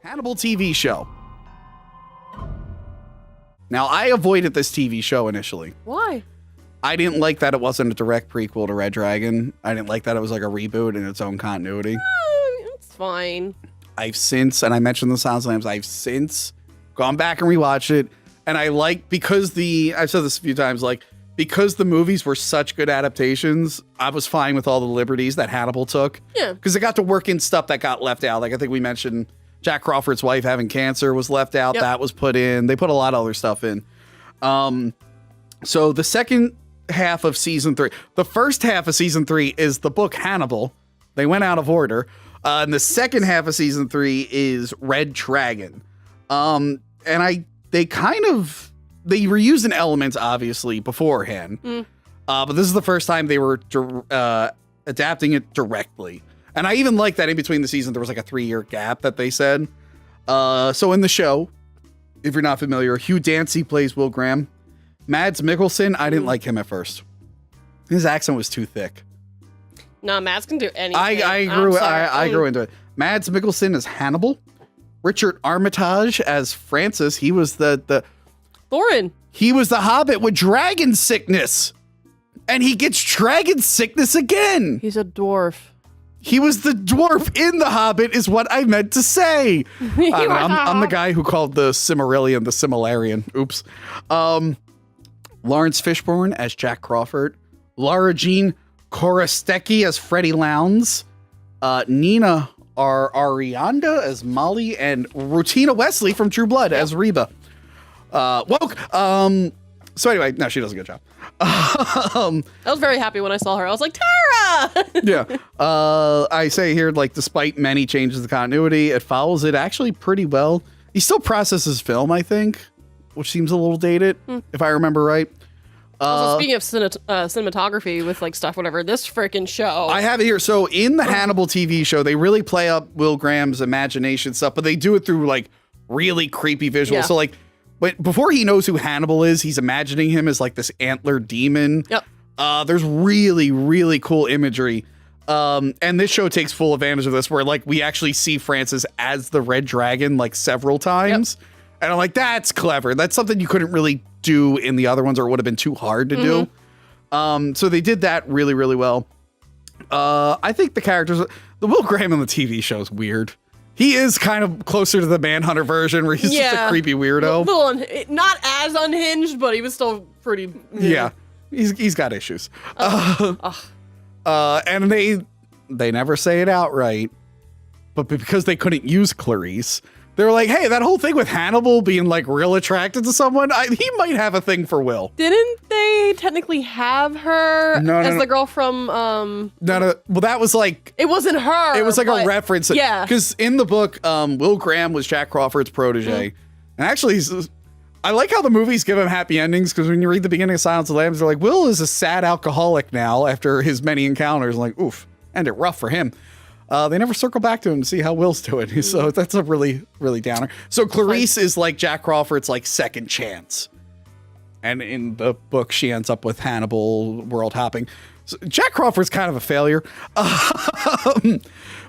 Hannibal TV show. Now, I avoided this TV show initially. Why? I didn't like that it wasn't a direct prequel to Red Dragon. I didn't like that it was like a reboot in its own continuity. It's fine. I've since, and I mentioned the Silence of the Lambs, I've since gone back and rewatched it. And I like, because I've said this a few times, like, because the movies were such good adaptations, I was fine with all the liberties that Hannibal took. Yeah. Because it got to work in stuff that got left out. Like, I think we mentioned Jack Crawford's wife having cancer was left out. Yep. That was put in. They put a lot of other stuff in. So the second half of season 3, the first half of season 3 is the book Hannibal. They went out of order. And the second half of season 3 is Red Dragon. And they were using elements obviously beforehand. But this is the first time they were adapting it directly. And I even like that in between the seasons, there was like a 3-year gap that they said. So in the show, if you're not familiar, Hugh Dancy plays Will Graham. Mads Mikkelsen, I didn't like him at first. His accent was too thick. No, Mads can do anything. I grew into it. Mads Mikkelsen as Hannibal. Richard Armitage as Francis. He was the Thorin. He was the Hobbit with dragon sickness. And he gets dragon sickness again. He's a dwarf. He was the dwarf in The Hobbit is what I meant to say. I'm the guy who called the Cimmerillion the Similarian. Oops. Lawrence Fishburne as Jack Crawford. Laura Jean Korostecki as Freddie Lowndes. Nina Arianda as Molly. And Rutina Wesley from True Blood as Reba. So anyway, no, she does a good job. I was very happy when I saw her. I was like, Tara! Yeah. I say here, like, despite many changes to continuity, it follows it actually pretty well. He still processes film, I think, which seems a little dated, if I remember right. Also, speaking of cinematography with like stuff, whatever, this freaking show. I have it here. So in the Hannibal TV show, they really play up Will Graham's imagination stuff, but they do it through like really creepy visuals. Yeah. So like, but before he knows who Hannibal is, he's imagining him as like this antler demon. Yep. There's really, really cool imagery. And this show takes full advantage of this, where like we actually see Francis as the Red Dragon like several times. Yep. And I'm like, that's clever. That's something you couldn't really do in the other ones, or it would have been too hard to do. So they did that really, really well. I think the characters, the Will Graham in the TV show is weird. He is kind of closer to the Manhunter version, where he's just a creepy weirdo. Not as unhinged, but he was still pretty. Yeah, he's got issues. And they never say it outright, but because they couldn't use Clarice, they were like, hey, that whole thing with Hannibal being like real attracted to someone, he might have a thing for Will. Didn't they technically have her as the girl from... No, well, that was like... It wasn't her. It was like a reference. Yeah. Because in the book, Will Graham was Jack Crawford's protege. And actually, I like how the movies give him happy endings, because when you read the beginning of Silence of the Lambs, they're like, Will is a sad alcoholic now after his many encounters. Like, oof, ended rough for him. They never circle back to him to see how Will's doing. So that's a really, really downer. So Clarice is like Jack Crawford's like second chance. And in the book, she ends up with Hannibal world hopping. So Jack Crawford's kind of a failure.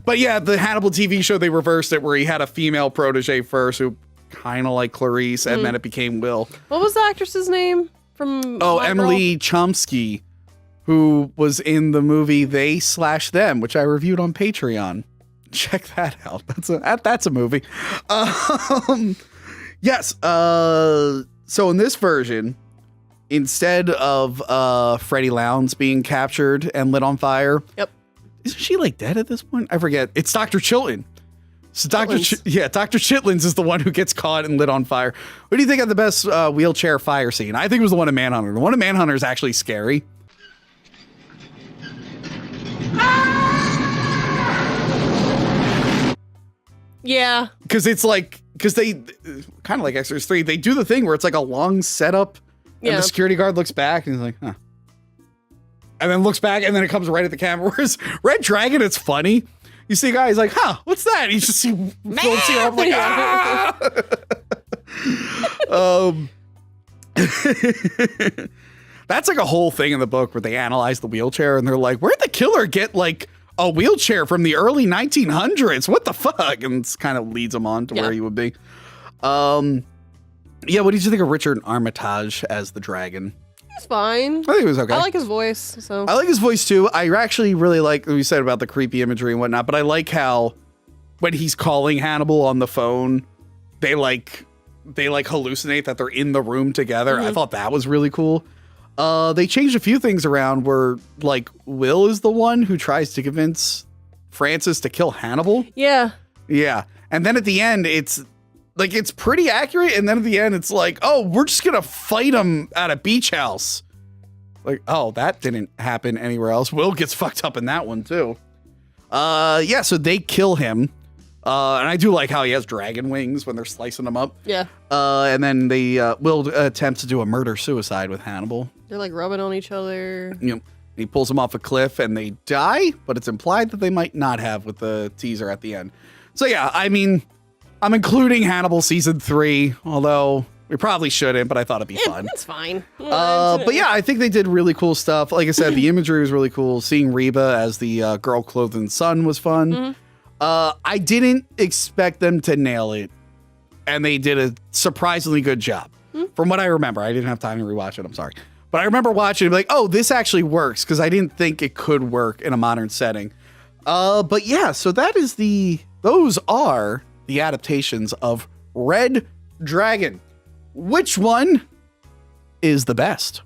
But yeah, the Hannibal TV show, they reversed it, where he had a female protege first who kind of like Clarice, and then it became Will. What was the actress's name from? Oh, Emily Chomsky, who was in the movie They/Them, which I reviewed on Patreon. Check that out. That's a movie. Yes. So in this version, instead of Freddie Lowndes being captured and lit on fire, isn't she like dead at this point? I forget. It's Dr. Chilton. So Dr. Chitlins is the one who gets caught and lit on fire. What do you think of the best wheelchair fire scene? I think it was the one in Manhunter. The one in Manhunter is actually scary. Yeah. Because they kind of like Exorcist 3, they do the thing where it's like a long setup, and the security guard looks back and he's like, huh. And then looks back, and then it comes right at the camera. Whereas Red Dragon, it's funny. You see a guy, he's like, huh, what's that? And you just see Philip Seymour like, ah! That's like a whole thing in the book where they analyze the wheelchair, and they're like, where'd the killer get like a wheelchair from the early 1900s. What the fuck? And it kind of leads him on to where he would be. Yeah, what did you think of Richard Armitage as the dragon? He's fine. I think it was okay. I like his voice. So I like his voice too. I actually really like what you said about the creepy imagery and whatnot, but I like how when he's calling Hannibal on the phone, they hallucinate that they're in the room together. I thought that was really cool. They changed a few things around where like Will is the one who tries to convince Francis to kill Hannibal. Yeah. Yeah. And then at the end, it's pretty accurate. And then at the end, it's like, oh, we're just going to fight him at a beach house. Like, oh, that didn't happen anywhere else. Will gets fucked up in that one too. Yeah. So they kill him. And I do like how he has dragon wings when they're slicing him up. Yeah. And then they Will attempt to do a murder-suicide with Hannibal. They're like rubbing on each other. You know, he pulls him off a cliff and they die, but it's implied that they might not have with the teaser at the end. So yeah, I mean, I'm including Hannibal season 3, although we probably shouldn't, but I thought it'd be fun. It's fine. But yeah, I think they did really cool stuff. Like I said, the imagery was really cool. Seeing Reba as the girl clothed in sun was fun. I didn't expect them to nail it, and they did a surprisingly good job. From what I remember, I didn't have time to rewatch it. I'm sorry. But I remember watching it like, oh, this actually works, because I didn't think it could work in a modern setting. But yeah, so those are the adaptations of Red Dragon. Which one is the best?